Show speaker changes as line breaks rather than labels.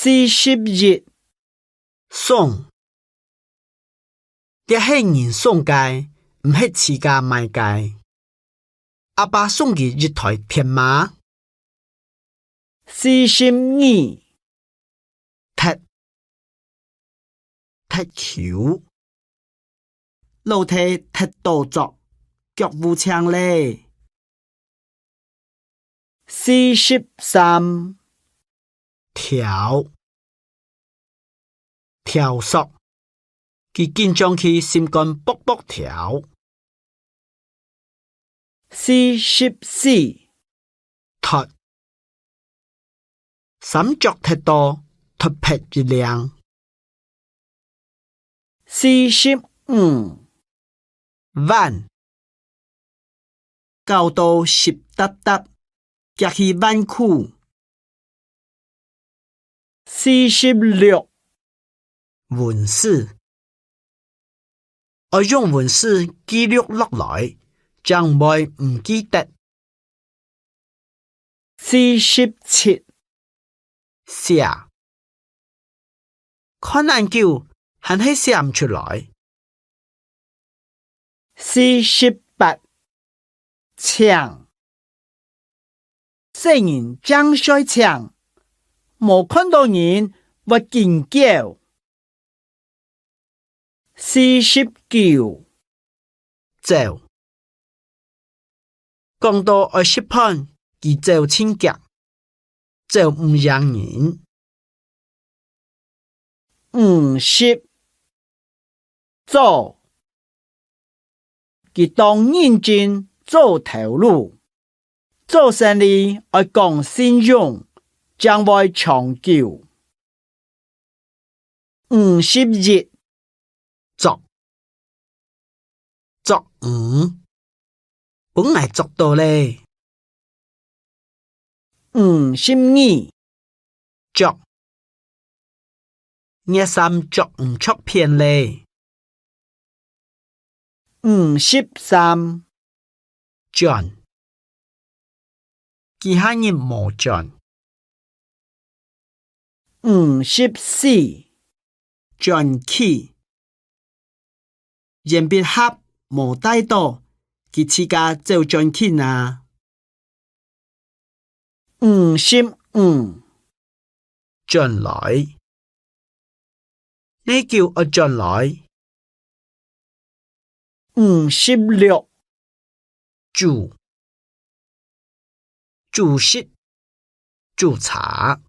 41
送，这是人送嘅，唔係自家買嘅。阿爸送佢一台天馬，
42
踢球，老體踢到作腳步槍咧。
43
條索，佢經常去心肝卜卜跳。
44
突，三腳踢到突劈一亮。
45
彎，搞到濕嗒嗒，夾去彎褲。
46
文字，我用文字記錄落來，將來唔記得。
47
寫，看眼久，還係寫唔出來。
48搶，世人爭衰搶，冇看到人會驚叫。49
走，講到愛識判，佢走清潔，走唔讓人。
50做，佢當認真做頭路，做生意愛講信用，將會長久。51
作本來作到咧。
52
作，熱衫作唔出片咧。
53
轉，其他人冇轉。
54
轉起，人別盒冇帶到，佢自家就轉起啊。
55
轉來，你叫我轉來。
56
主食，煮茶。